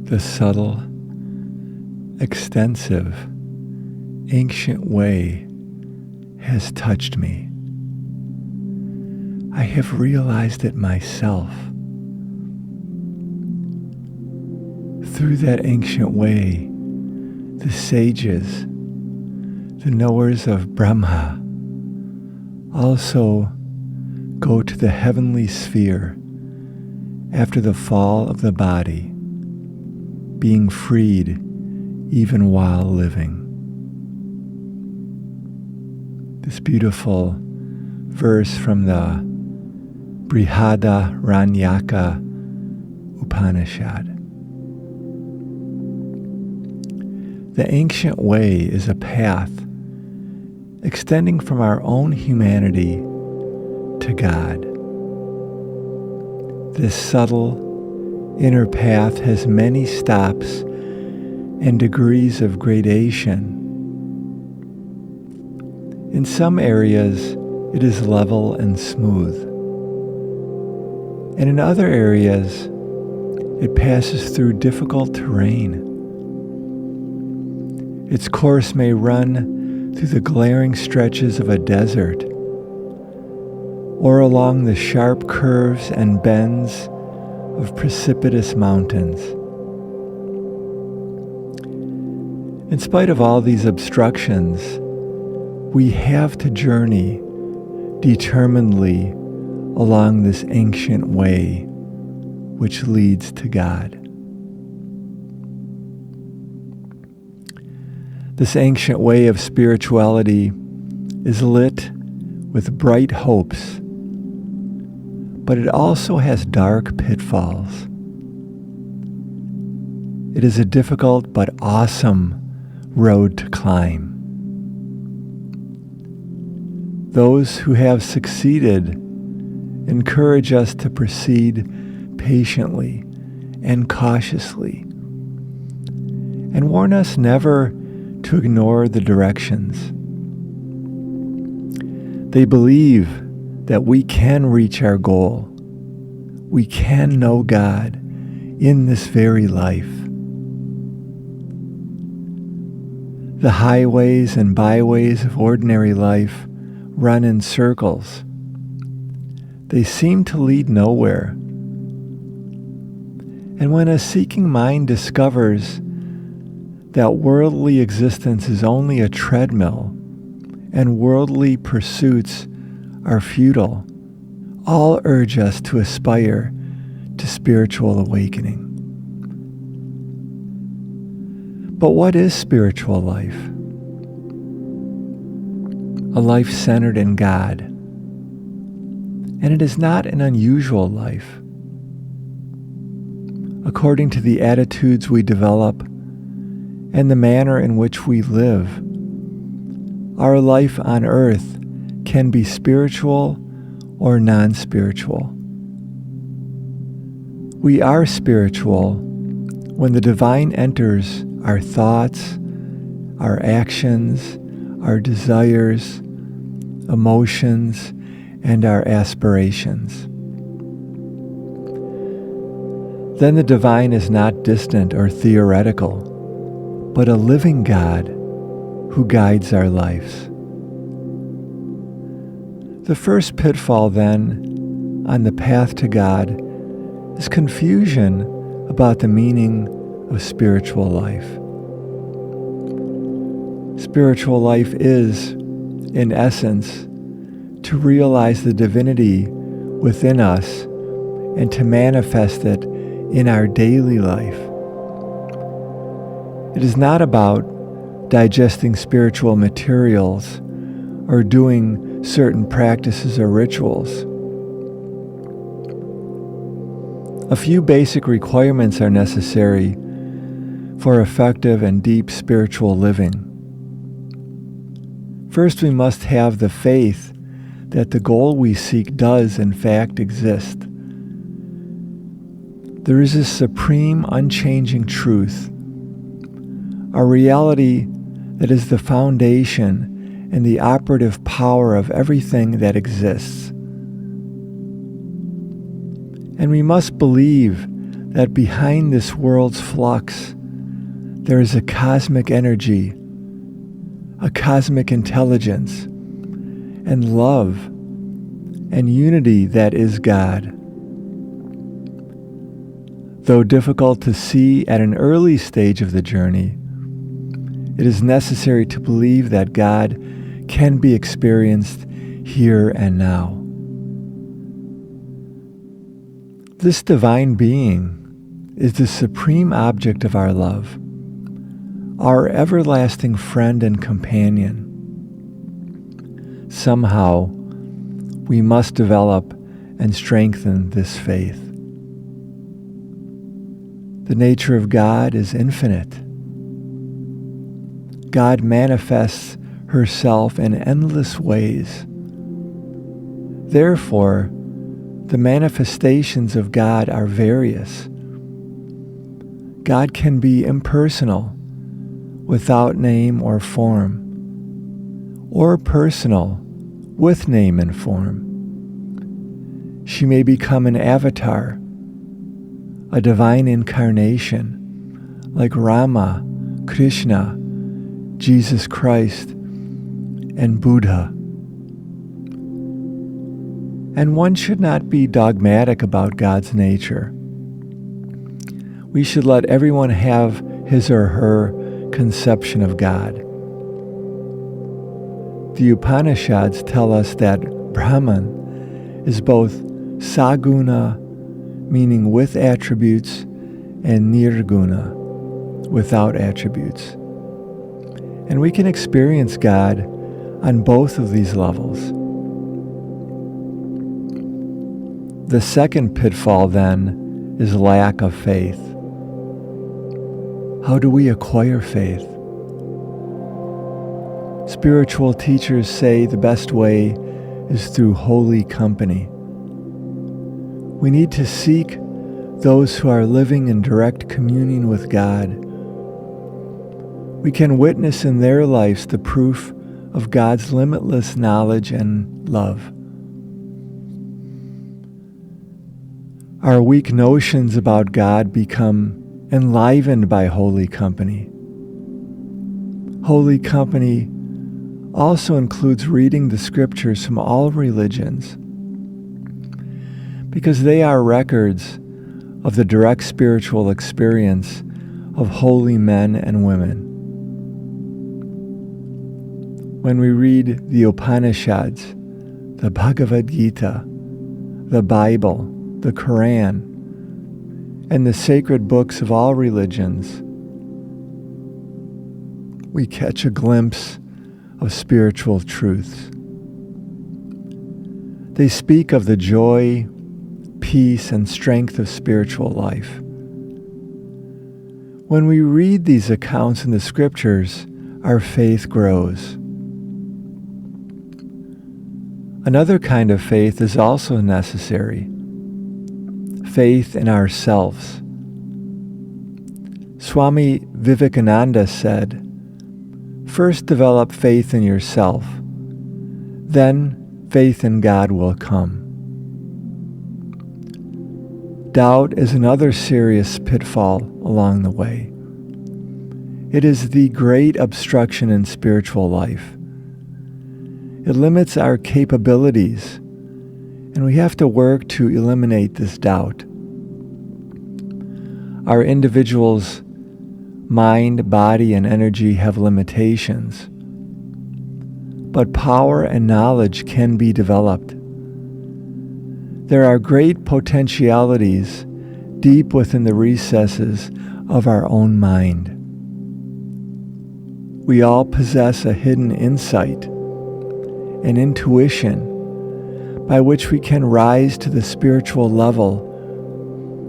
The subtle, extensive, ancient way has touched me. I have realized it myself. Through that ancient way, the sages, the knowers of Brahma, also go to the heavenly sphere after the fall of the body, being freed even while living. This beautiful verse from the Brihadaranyaka Upanishad. The ancient way is a path extending from our own humanity to God. This subtle inner path has many stops and degrees of gradation. In some areas, it is level and smooth. And in other areas, it passes through difficult terrain. Its course may run through the glaring stretches of a desert, or along the sharp curves and bends of precipitous mountains. In spite of all these obstructions, we have to journey determinedly along this ancient way which leads to God. This ancient way of spirituality is lit with bright hopes, but it also has dark pitfalls. It is a difficult but awesome road to climb. Those who have succeeded encourage us to proceed patiently and cautiously, and warn us never to ignore the directions. They believe that we can reach our goal. We can know God in this very life. The highways and byways of ordinary life run in circles. They seem to lead nowhere. And when a seeking mind discovers that worldly existence is only a treadmill and worldly pursuits are futile, all urge us to aspire to spiritual awakening. But what is spiritual life? A life centered in God. And it is not an unusual life. According to the attitudes we develop and the manner in which we live, our life on earth can be spiritual or non-spiritual. We are spiritual when the divine enters our thoughts, our actions, our desires, emotions, and our aspirations. Then the divine is not distant or theoretical, but a living God who guides our lives. The first pitfall, then, on the path to God is confusion about the meaning of spiritual life. Spiritual life is, in essence, to realize the divinity within us and to manifest it in our daily life. It is not about digesting spiritual materials or doing certain practices or rituals. A few basic requirements are necessary for effective and deep spiritual living. First, we must have the faith that the goal we seek does in fact exist. There is a supreme, unchanging truth, a reality that is the foundation and the operative power of everything that exists. And we must believe that behind this world's flux, there is a cosmic energy, a cosmic intelligence, and love, and unity that is God. Though difficult to see at an early stage of the journey, it is necessary to believe that God can be experienced here and now. This divine being is the supreme object of our love, our everlasting friend and companion. Somehow, we must develop and strengthen this faith. The nature of God is infinite. God manifests herself in endless ways. Therefore, the manifestations of God are various. God can be impersonal, without name or form, or personal, with name and form. She may become an avatar, a divine incarnation, like Rama, Krishna, Jesus Christ, and Buddha. And one should not be dogmatic about God's nature. We should let everyone have his or her conception of God. The Upanishads tell us that Brahman is both saguna, meaning with attributes, and nirguna, without attributes. And we can experience God on both of these levels. The second pitfall, then, is lack of faith. How do we acquire faith? Spiritual teachers say the best way is through holy company. We need to seek those who are living in direct communion with God. We can witness in their lives the proof of God's limitless knowledge and love. Our weak notions about God become enlivened by holy company. Holy company also includes reading the scriptures from all religions, because they are records of the direct spiritual experience of holy men and women. When we read the Upanishads, the Bhagavad Gita, the Bible, the Quran, and the sacred books of all religions, we catch a glimpse of spiritual truths. They speak of the joy, peace, and strength of spiritual life. When we read these accounts in the scriptures, our faith grows. Another kind of faith is also necessary: faith in ourselves. Swami Vivekananda said, "First develop faith in yourself, then faith in God will come." Doubt is another serious pitfall along the way. It is the great obstruction in spiritual life. It limits our capabilities, and we have to work to eliminate this doubt. Our individual's mind, body, and energy have limitations, but power and knowledge can be developed. There are great potentialities deep within the recesses of our own mind. We all possess a hidden insight, an intuition, by which we can rise to the spiritual level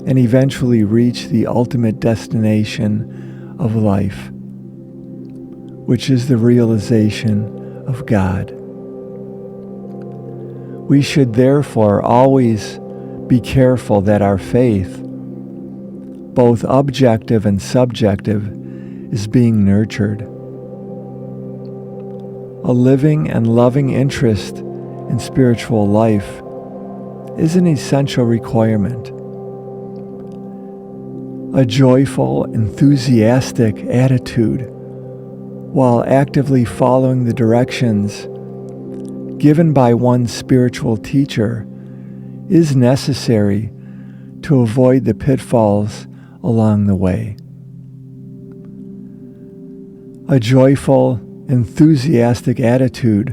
and eventually reach the ultimate destination of life, which is the realization of God. We should therefore always be careful that our faith, both objective and subjective, is being nurtured. A living and loving interest in spiritual life is an essential requirement. a joyful, enthusiastic attitude while actively following the directions given by one's spiritual teacher is necessary to avoid the pitfalls along the way. A joyful, enthusiastic attitude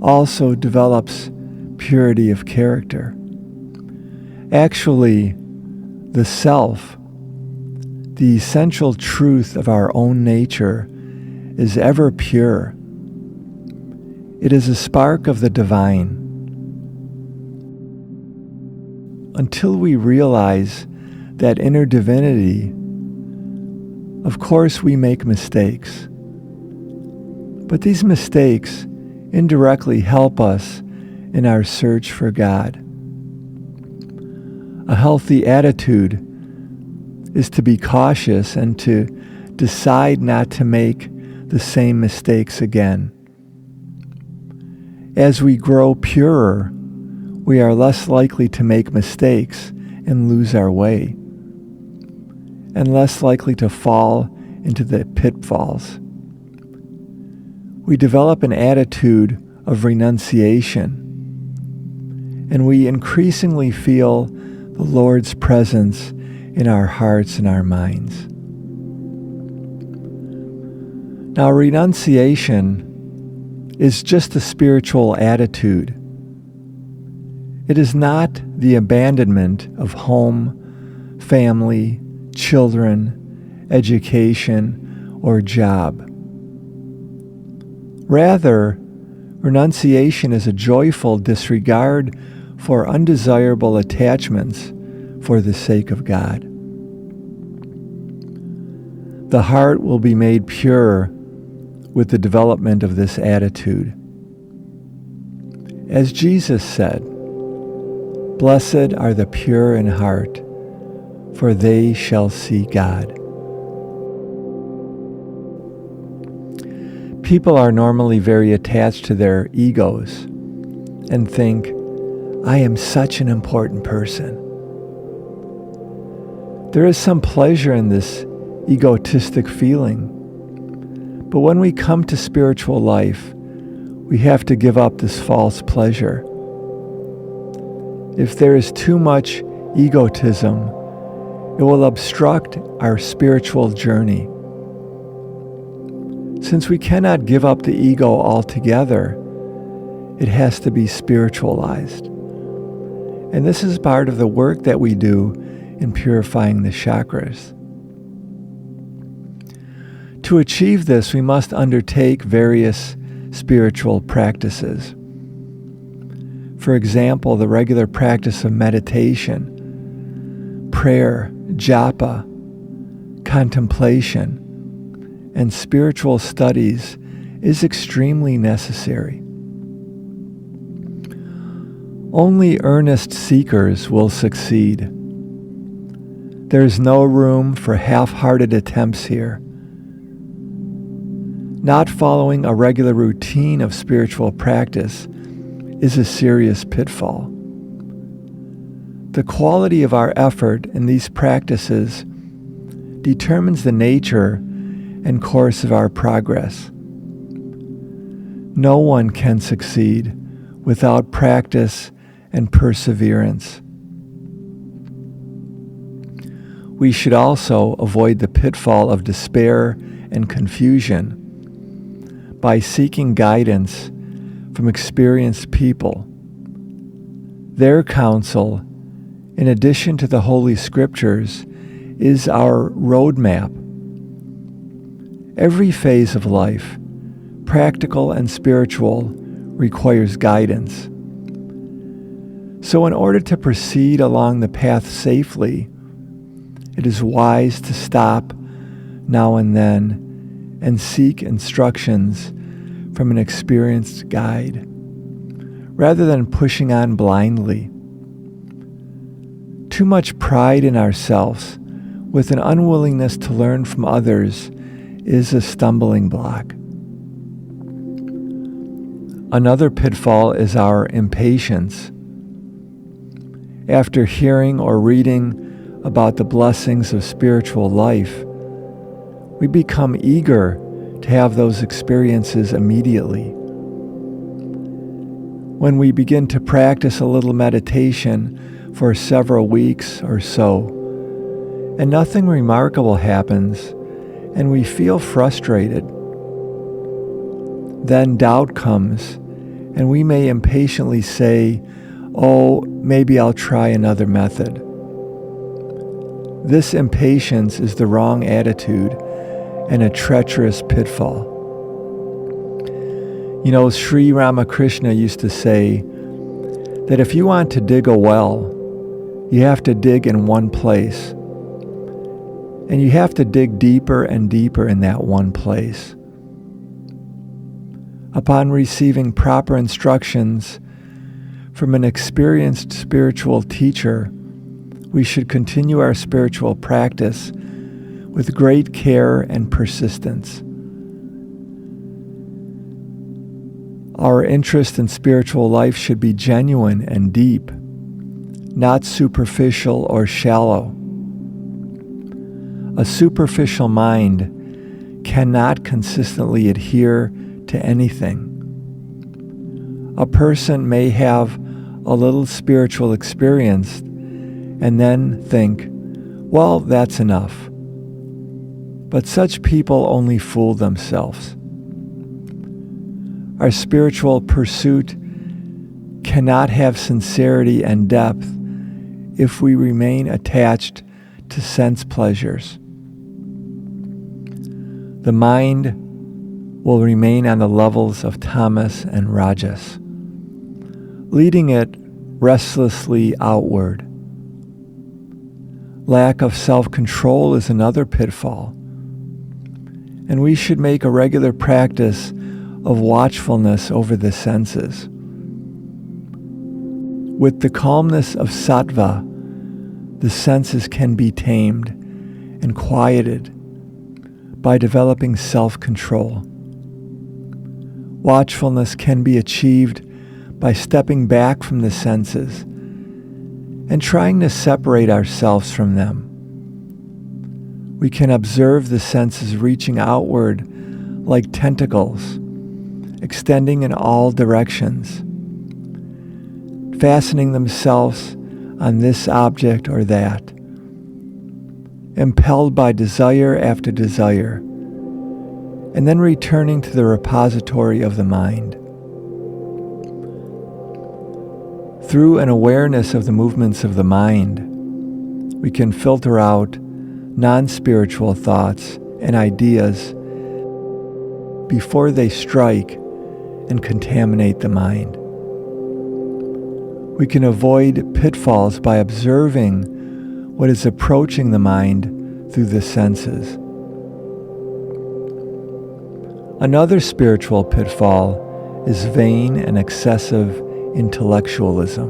also develops purity of character. Actually, the self, the essential truth of our own nature, is ever pure. It is a spark of the divine. Until we realize that inner divinity, of course we make mistakes. But these mistakes indirectly help us in our search for God. A healthy attitude is to be cautious and to decide not to make the same mistakes again. As we grow purer, we are less likely to make mistakes and lose our way, and less likely to fall into the pitfalls. We develop an attitude of renunciation, and we increasingly feel the Lord's presence in our hearts and our minds. Now, renunciation is just a spiritual attitude. It is not the abandonment of home, family, children, education, or job. Rather, renunciation is a joyful disregard for undesirable attachments for the sake of God. The heart will be made pure with the development of this attitude. As Jesus said, "Blessed are the pure in heart, for they shall see God." People are normally very attached to their egos and think, "I am such an important person." There is some pleasure in this egotistic feeling. But when we come to spiritual life, we have to give up this false pleasure. If there is too much egotism, it will obstruct our spiritual journey. Since we cannot give up the ego altogether, it has to be spiritualized. And this is part of the work that we do in purifying the chakras. To achieve this, we must undertake various spiritual practices. For example, the regular practice of meditation, prayer, japa, contemplation, and spiritual studies is extremely necessary. Only earnest seekers will succeed. There is no room for half-hearted attempts here. Not following a regular routine of spiritual practice is a serious pitfall. The quality of our effort in these practices determines the nature and course of our progress. No one can succeed without practice and perseverance. We should also avoid the pitfall of despair and confusion by seeking guidance from experienced people. Their counsel, in addition to the Holy Scriptures, is our roadmap. Every phase of life, practical and spiritual, requires guidance. So in order to proceed along the path safely, it is wise to stop now and then and seek instructions from an experienced guide, rather than pushing on blindly. Too much pride in ourselves, with an unwillingness to learn from others, is a stumbling block. Another pitfall is our impatience. After hearing or reading about the blessings of spiritual life, we become eager to have those experiences immediately. When we begin to practice a little meditation for several weeks or so, and nothing remarkable happens, and we feel frustrated, then doubt comes, and we may impatiently say, "Oh, maybe I'll try another method." This impatience is the wrong attitude and a treacherous pitfall. You know, Sri Ramakrishna used to say that if you want to dig a well, you have to dig in one place. And you have to dig deeper and deeper in that one place. Upon receiving proper instructions from an experienced spiritual teacher, we should continue our spiritual practice with great care and persistence. Our interest in spiritual life should be genuine and deep, not superficial or shallow. A superficial mind cannot consistently adhere to anything. A person may have a little spiritual experience and then think, well, that's enough. But such people only fool themselves. Our spiritual pursuit cannot have sincerity and depth if we remain attached to sense pleasures. The mind will remain on the levels of tamas and rajas, leading it restlessly outward. Lack of self-control is another pitfall, and we should make a regular practice of watchfulness over the senses. With the calmness of sattva, the senses can be tamed and quieted by developing self-control. Watchfulness can be achieved by stepping back from the senses and trying to separate ourselves from them. We can observe the senses reaching outward like tentacles, extending in all directions, fastening themselves on this object or that, impelled by desire after desire, and then returning to the repository of the mind. Through an awareness of the movements of the mind, we can filter out non-spiritual thoughts and ideas before they strike and contaminate the mind. We can avoid pitfalls by observing what is approaching the mind through the senses. Another spiritual pitfall is vain and excessive intellectualism.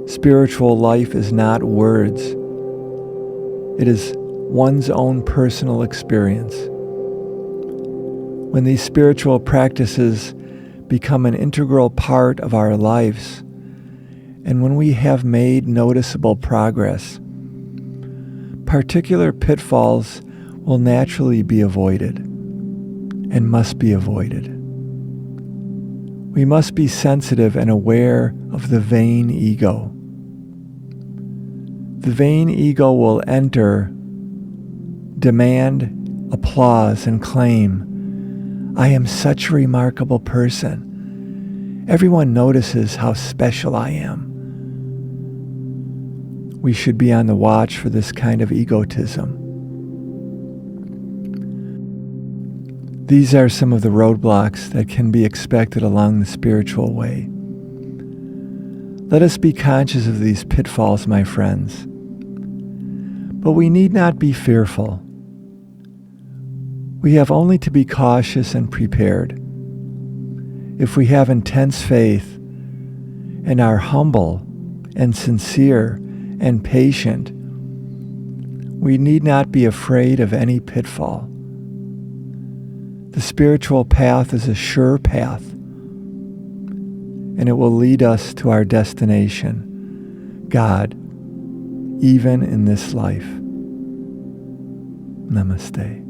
Spiritual life is not words. It is one's own personal experience. When these spiritual practices become an integral part of our lives, and when we have made noticeable progress, particular pitfalls will naturally be avoided and must be avoided. We must be sensitive and aware of the vain ego. The vain ego will enter, demand applause, and claim, "I am such a remarkable person. Everyone notices how special I am." We should be on the watch for this kind of egotism. These are some of the roadblocks that can be expected along the spiritual way. Let us be conscious of these pitfalls, my friends. But we need not be fearful. We have only to be cautious and prepared. If we have intense faith and are humble and sincere and patient, we need not be afraid of any pitfall. The spiritual path is a sure path, and it will lead us to our destination, God. even in this life. Namaste.